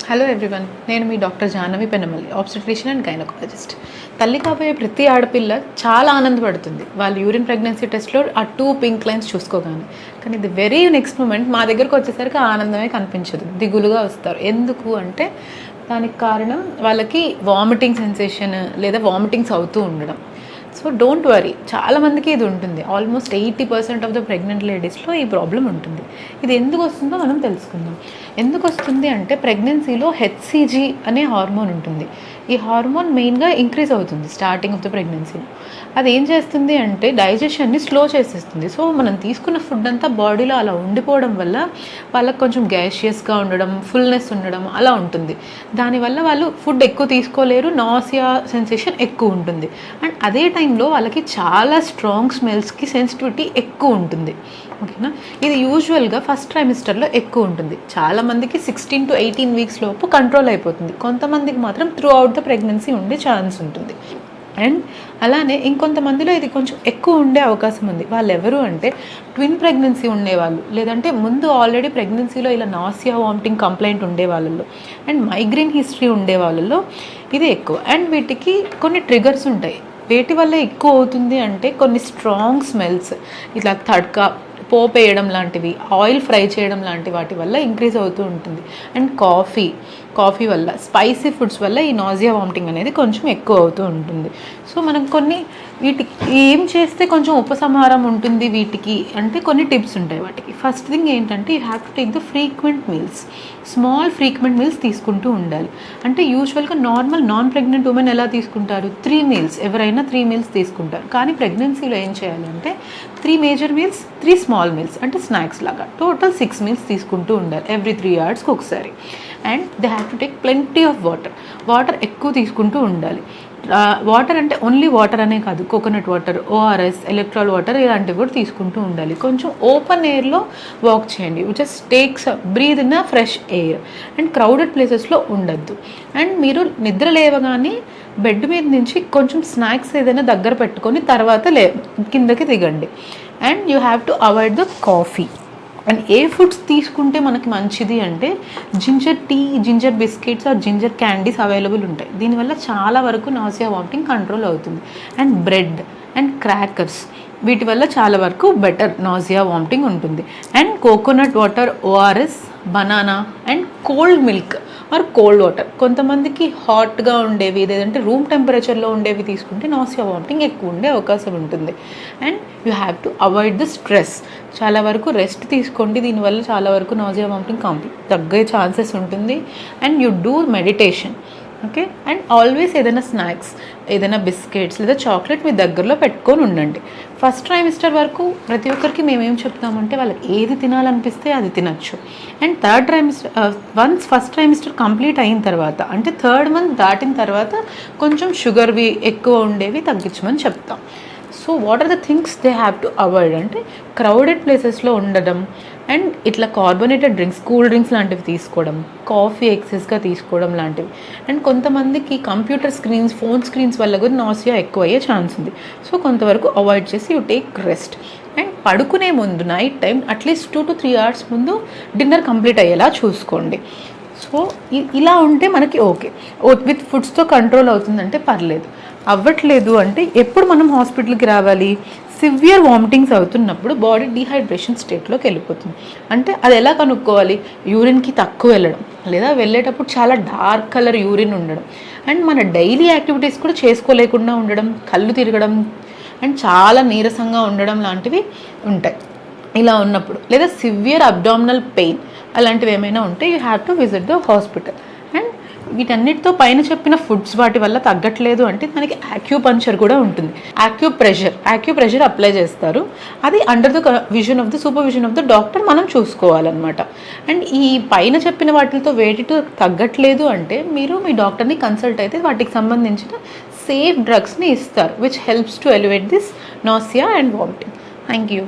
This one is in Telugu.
హలో ఎవ్రీవన్, నేను మీ doctor Jahnavi Pennamalli, obstetrician and gynaecologist. తల్లి కాబోయే ప్రతి ఆడపిల్ల చాలా ఆనందపడుతుంది వాళ్ళు యూరిన్ ప్రెగ్నెన్సీ టెస్ట్లో ఆ 2 పింక్ లైన్స్ చూసుకోగానే. కానీ ది వెరీ నెక్స్ట్ మూమెంట్ మా దగ్గరకు వచ్చేసరికి ఆనందమే కనిపించదు, దిగులుగా వస్తారు. ఎందుకు అంటే దానికి కారణం వాళ్ళకి వామిటింగ్ సెన్సేషన్ లేదా వామిటింగ్స్ అవుతూ ఉండడం. సో డోంట్ వరీ, చాలామందికి ఇది ఉంటుంది. ఆల్మోస్ట్ 80% ఆఫ్ ద ప్రెగ్నెంట్ లేడీస్లో ఈ ప్రాబ్లం ఉంటుంది. ఇది ఎందుకు వస్తుందో మనం తెలుసుకుందాం. ఎందుకు వస్తుంది అంటే ప్రెగ్నెన్సీలో హెచ్సిజీ అనే హార్మోన్ ఉంటుంది. ఈ హార్మోన్ మెయిన్గా ఇంక్రీజ్ అవుతుంది స్టార్టింగ్ ఆఫ్ ద ప్రెగ్నెన్సీలో. అది ఏం చేస్తుంది అంటే డైజెషన్ని స్లో చేసేస్తుంది. సో మనం తీసుకున్న ఫుడ్ అంతా బాడీలో అలా ఉండిపోవడం వల్ల వాళ్ళకి కొంచెం గ్యాషియస్గా ఉండడం, ఫుల్నెస్ ఉండడం అలా ఉంటుంది. దానివల్ల వాళ్ళు ఫుడ్ ఎక్కువ తీసుకోలేరు, నాసియా సెన్సేషన్ ఎక్కువ ఉంటుంది. అండ్ అదే టైంలో వాళ్ళకి చాలా స్ట్రాంగ్ స్మెల్స్కి సెన్సిటివిటీ ఎక్కువ ఉంటుంది. ఓకేనా, ఇది యూజువల్గా ఫస్ట్ ట్రైమిస్టర్లో ఎక్కువ ఉంటుంది. చాలామందికి 16 to 18 వీక్స్ లోపు కంట్రోల్ అయిపోతుంది. కొంతమందికి మాత్రం త్రూ అవుట్ ద ప్రెగ్నెన్సీ ఉండే ఛాన్స్ ఉంటుంది. అండ్ అలానే ఇంకొంతమందిలో ఇది కొంచెం ఎక్కువ ఉండే అవకాశం ఉంది. వాళ్ళు ఎవరు అంటే ట్విన్ ప్రెగ్నెన్సీ ఉండేవాళ్ళు, లేదంటే ముందు ఆల్రెడీ ప్రెగ్నెన్సీలో ఇలా నాసియా వామిటింగ్ కంప్లైంట్ ఉండే వాళ్ళలో, అండ్ మైగ్రేన్ హిస్టరీ ఉండే వాళ్ళలో ఇది ఎక్కువ. అండ్ వీటికి కొన్ని ట్రిగర్స్ ఉంటాయి. వేటి వల్ల ఎక్కువ అవుతుంది అంటే కొన్ని స్ట్రాంగ్ స్మెల్స్, ఇట్లా తడ్కా, పోపు వేయడం లాంటివి, ఆయిల్ ఫ్రై చేయడం లాంటి వాటి వల్ల ఇంక్రీజ్ అవుతూ ఉంటుంది. అండ్ కాఫీ వల్ల, స్పైసీ ఫుడ్స్ వల్ల ఈ నాజియా వామిటింగ్ అనేది కొంచెం ఎక్కువ అవుతూ ఉంటుంది. సో మనం వీటికి ఏం చేస్తే కొంచెం ఉపశమనం ఉంటుంది వీటికి అంటే కొన్ని టిప్స్ ఉంటాయి వాటికి. ఫస్ట్ థింగ్ ఏంటంటే you have to take the frequent meals. Small frequent meals తీసుకుంటూ ఉండాలి. అంటే యూజువల్గా నాన్ ప్రెగ్నెంట్ ఉమెన్ ఎలా తీసుకుంటారు, 3 మీల్స్, ఎవరైనా 3 మీల్స్ తీసుకుంటారు. కానీ ప్రెగ్నెన్సీలో ఏం చేయాలంటే 3 మేజర్ మీల్స్, 3 స్మాల్ మీల్స్ అంటే స్నాక్స్ లాగా టోటల్ 6 మీల్స్ తీసుకుంటూ ఉండాలి ఎవ్రీ 3 hours ఒకసారి. And they have to take plenty of water ఎక్కువ తీసుకుంటూ ఉండాలి. వాటర్ అంటే ఓన్లీ వాటర్ అనే కాదు, coconut water, ORS, electoral water ఇలాంటివి కూడా తీసుకుంటూ ఉండాలి. కొంచెం ఓపెన్ ఎయిర్లో వాక్ చేయండి, just takes breathe in fresh air. And crowded ప్లేసెస్లో ఉండద్దు. అండ్ మీరు నిద్ర లేవగానే బెడ్ మీద నుంచి కొంచెం స్నాక్స్ ఏదైనా దగ్గర పెట్టుకొని తర్వాత కిందకి దిగండి. And you have to avoid the coffee. And ఏ ఫుడ్స్ తీసుకుంటే మనకి మంచిది అంటే ginger tea, ginger biscuits or ginger candies available ఉంటాయి. దీనివల్ల చాలా వరకు నాసియా వామిటింగ్ కంట్రోల్ అవుతుంది. అండ్ బ్రెడ్ అండ్ క్రాకర్స్, వీటి వల్ల చాలా వరకు బెటర్ నాసియా వామిటింగ్ ఉంటుంది. And coconut water, ORS, banana and cold milk or cold water. కొంతమందికి హాట్గా ఉండేవి, లేదంటే రూమ్ టెంపరేచర్లో ఉండేవి తీసుకుంటే నాసియా వామిటింగ్ ఎక్కువ ఉండే అవకాశం ఉంటుంది. And you have to avoid the stress. చాలా వరకు రెస్ట్ తీసుకోండి, దీనివల్ల చాలా వరకు నాసియా వామిటింగ్ తగ్గే ఛాన్సెస్ ఉంటుంది. And you do meditation. Okay, and always ఏదైనా స్నాక్స్, ఏదైనా బిస్కెట్స్ లేదా చాక్లెట్ మీ దగ్గరలో పెట్టుకొని ఉండండి. ఫస్ట్ ట్రైమిస్టర్ వరకు ప్రతి ఒక్కరికి మేమేం చెప్తామంటే వాళ్ళకి ఏది తినాలనిపిస్తే అది తినచ్చు. And third trimester, once first trimester complete అయిన తర్వాత అంటే 3rd month దాటిన తర్వాత కొంచెం షుగర్వి ఎక్కువ ఉండేవి తగ్గించమని చెప్తాం. So what are the things they have to avoid అంటే క్రౌడెడ్ ప్లేసెస్లో ఉండడం, అండ్ ఇట్లా కార్బోనేటెడ్ డ్రింక్స్, కూల్ డ్రింక్స్ లాంటివి తీసుకోవడం, కాఫీ ఎక్సెస్గా తీసుకోవడం లాంటివి. అండ్ కొంతమందికి కంప్యూటర్ స్క్రీన్స్, ఫోన్ స్క్రీన్స్ వల్ల కూడా నాసియా ఎక్కువ అయ్యే ఛాన్స్ ఉంది. సో కొంతవరకు అవాయిడ్ చేసి యూ టేక్ రెస్ట్. అండ్ పడుకునే ముందు night time at least 2 to 3 hours ముందు డిన్నర్ కంప్లీట్ అయ్యేలా చూసుకోండి. సో ఇలా ఉంటే మనకి ఓకే, విత్ ఫుడ్స్తో కంట్రోల్ అవుతుందంటే పర్లేదు. అవ్వట్లేదు అంటే ఎప్పుడు మనం హాస్పిటల్కి రావాలి, సివియర్ వామిటింగ్స్ అవుతున్నప్పుడు బాడీ డీహైడ్రేషన్ స్టేట్లోకి వెళ్ళిపోతుంది. అంటే అది ఎలా కనుక్కోవాలి, యూరిన్కి తక్కువ వెళ్ళడం, లేదా వెళ్ళేటప్పుడు చాలా డార్క్ కలర్ యూరిన్ ఉండడం, అండ్ మన డైలీ యాక్టివిటీస్ కూడా చేసుకోలేకుండా ఉండడం, కళ్ళు తిరగడం, అండ్ చాలా నీరసంగా ఉండడం లాంటివి ఉంటాయి. ఇలా ఉన్నప్పుడు లేదా సివియర్ అబ్డామినల్ పెయిన్ అలాంటివి ఏమైనా ఉంటే you have to visit the hospital. And వీటన్నిటితో పైన చెప్పిన ఫుడ్స్ వాటి వల్ల తగ్గట్లేదు అంటే దానికి యాక్యూపంక్చర్ కూడా ఉంటుంది. యాక్యూప్రెషర్ అప్లై చేస్తారు. అది under the supervision of the doctor మనం చూసుకోవాలన్నమాట. అండ్ ఈ పైన చెప్పిన వాటితో వేటితో తగ్గట్లేదు అంటే మీరు మీ డాక్టర్ని కన్సల్ట్ అయితే వాటికి సంబంధించిన సేఫ్ డ్రగ్స్ని ఇస్తారు, which helps to elevate this nausea and vomiting. Thank you.